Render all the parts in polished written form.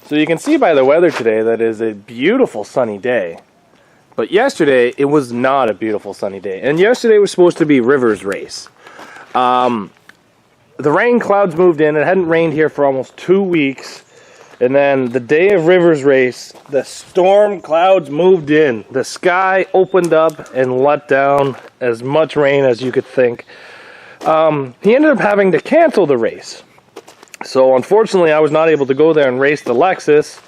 So you can see by the weather today that it is a beautiful sunny day. But yesterday, it was not a beautiful sunny day. And yesterday was supposed to be River's race. The rain clouds moved in. It hadn't rained here for almost 2 weeks. And then the day of River's race, the storm clouds moved in. The sky opened up and let down as much rain as you could think. He ended up having to cancel the race. So unfortunately, I was not able to go there and race the Lexus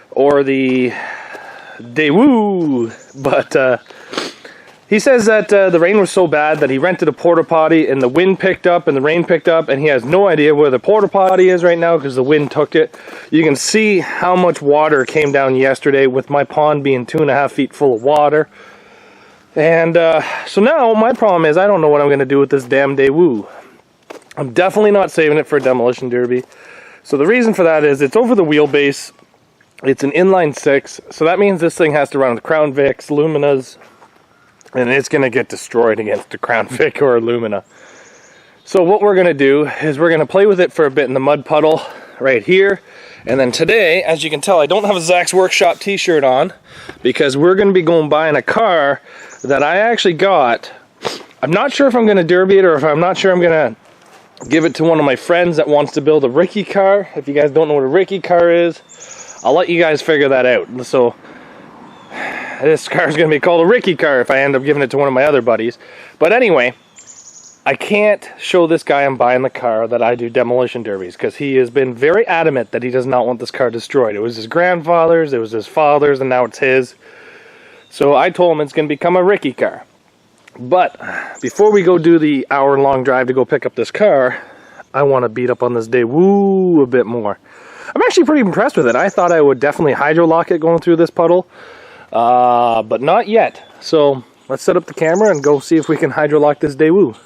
or the Daewoo. But he says that the rain was so bad that he rented a porta potty and the wind picked up and the rain picked up, and he has no idea where the porta potty is right now because the wind took it. You can see how much water came down yesterday with my pond being 2.5 feet full of water. And so now my problem is I don't know what I'm going to do with this damn Daewoo. I'm definitely not saving it for a demolition derby. So the reason for that is it's over the wheelbase. It's an inline 6, so that means this thing has to run with Crown Vics, Luminas, and it's going to get destroyed against a Crown Vic or a Lumina. So what we're going to do is we're going to play with it for a bit in the mud puddle right here. And then today, as you can tell, I don't have a Zacks Workshop t-shirt on because we're going to be going buying a car that I actually got. I'm not sure if I'm going to derby it or if I'm not sure I'm going to give it to one of my friends that wants to build a Ricky car. If you guys don't know what a Ricky car is, I'll let you guys figure that out. So this car is going to be called a Ricky car if I end up giving it to one of my other buddies. But anyway, I can't show this guy I'm buying the car that I do demolition derbies because he has been very adamant that he does not want this car destroyed. It was his grandfather's, it was his father's, and now it's his. So I told him it's going to become a Ricky car. But before we go do the hour-long drive to go pick up this car, I want to beat up on this Daewoo a bit more. I'm actually pretty impressed with it. I thought I would definitely hydro lock it going through this puddle, but not yet. So let's set up the camera and go see if we can hydro lock this Daewoo.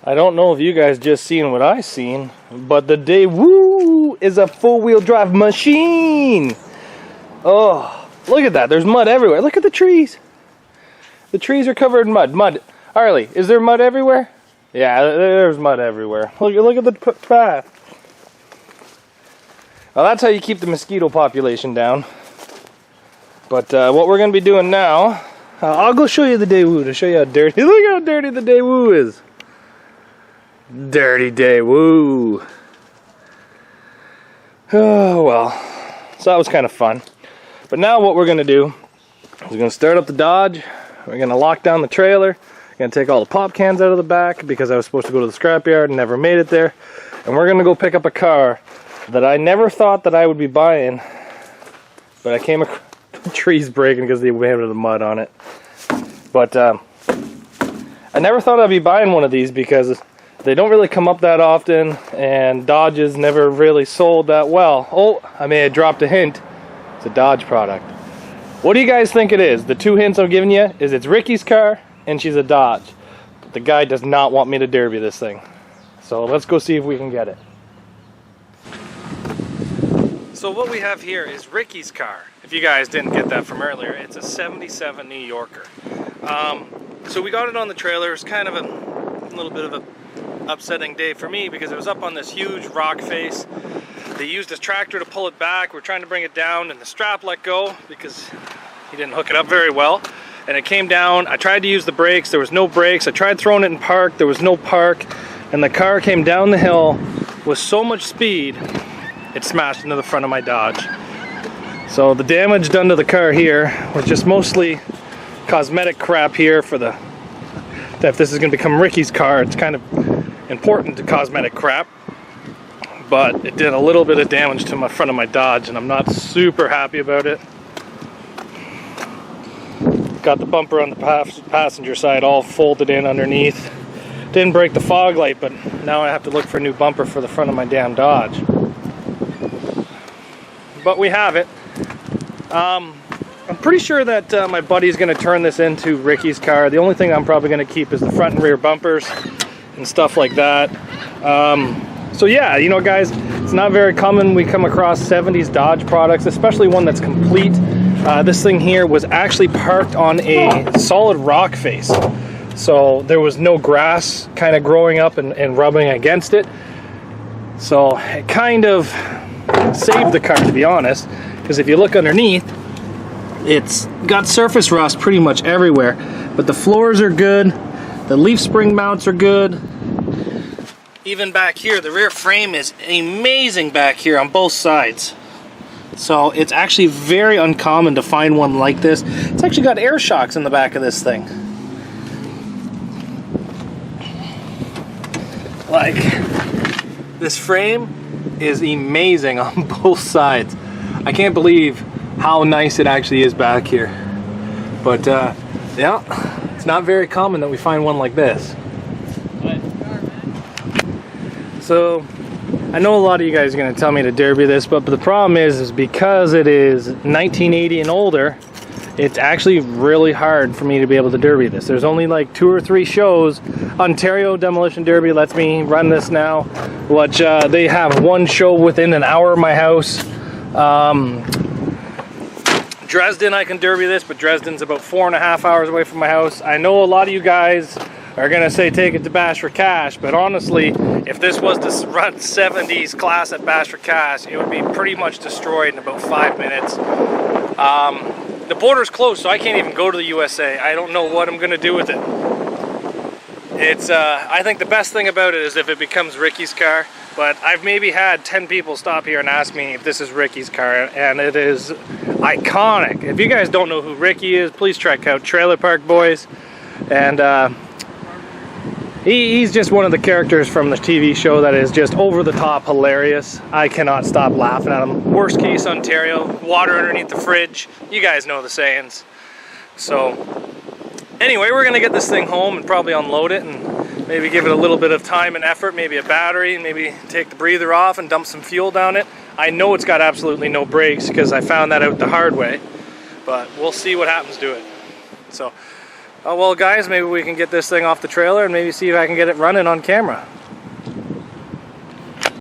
I don't know if you guys just seen what I seen, but the Daewoo is a four-wheel drive machine. Oh, look at that. There's mud everywhere. Look at the trees. The trees are covered in mud. Mud. Harley, is there mud everywhere? Yeah, there's mud everywhere. Look at the path. Well, that's how you keep the mosquito population down. But what we're going to be doing now, I'll go show you the Daewoo to show you how dirty. Look how dirty the Daewoo is. Dirty Daewoo. Oh well, so that was kind of fun. But now what we're going to do is we're going to start up the Dodge. We're going to lock down the trailer. We're going to take all the pop cans out of the back because I was supposed to go to the scrapyard and never made it there. And we're going to go pick up a car that I never thought that I would be buying, but I came across the trees breaking because they went into the mud on it. But I never thought I'd be buying one of these because They don't really come up that often, and Dodges never really sold that well. Oh, I may have dropped a hint. It's a Dodge product. What do you guys think it is? The two hints I'm giving you is it's Ricky's car and she's a Dodge. But the guy does not want me to derby this thing. So let's go see if we can get it. So what we have here is Ricky's car. If you guys didn't get that from earlier, it's a 77 New Yorker. So we got it on the trailer. It's kind of a little bit of a upsetting day for me because it was up on this huge rock face. They used a tractor to pull it back. We're trying to bring it down and the strap let go because he didn't hook it up very well. And it came down. I tried to use the brakes. There was no brakes. I tried throwing it in park. There was no park. And the car came down the hill with so much speed, it smashed into the front of my Dodge. So the damage done to the car here was just mostly cosmetic crap here for the, if this is going to become Ricky's car, it's kind of important to cosmetic crap. But it did a little bit of damage to my front of my Dodge, and I'm not super happy about it. Got the bumper on the passenger side all folded in underneath. Didn't break the fog light, but now I have to look for a new bumper for the front of my damn Dodge. But we have it. I'm pretty sure that my buddy's going to turn this into Ricky's car. The only thing I'm probably going to keep is the front and rear bumpers and stuff like that. So yeah, you know guys, it's not very common we come across 70s Dodge products, especially one that's complete. This thing here was actually parked on a solid rock face. So there was no grass kind of growing up and rubbing against it. So it kind of saved the car, to be honest, because if you look underneath, it's got surface rust pretty much everywhere. But the floors are good, the leaf spring mounts are good. Even back here, the rear frame is amazing back here on both sides. So it's actually very uncommon to find one like this. It's actually got air shocks in the back of this thing. Like, this frame is amazing on both sides. I can't believe how nice it actually is back here. But yeah, it's not very common that we find one like this. So I know a lot of you guys are going to tell me to derby this, but the problem is because it is 1980 and older, it's actually really hard for me to be able to derby this. There's only like 2 or 3 shows. Ontario Demolition Derby lets me run this now, which they have one show within an hour of my house. Dresden, I can derby this, but Dresden's about 4.5 hours away from my house. I know a lot of you guys are gonna say take it to Bash for Cash, but honestly, if this was to run 70s class at Bash for Cash, it would be pretty much destroyed in about 5 minutes. The border's closed, so I can't even go to the USA. I don't know what I'm gonna do with it. It's I think the best thing about it is if it becomes Ricky's car, but I've maybe had 10 people stop here and ask me if this is Ricky's car, and it is iconic. If you guys don't know who Ricky is, please check out Trailer Park Boys. And he's just one of the characters from the TV show that is just over the top hilarious. I cannot stop laughing at him. Worst case Ontario, water underneath the fridge. You guys know the sayings. So anyway, we're gonna get this thing home and probably unload it and maybe give it a little bit of time and effort, maybe a battery, maybe take the breather off and dump some fuel down it. I know it's got absolutely no brakes because I found that out the hard way, but we'll see what happens to it. So well guys, maybe we can get this thing off the trailer and maybe see if I can get it running on camera.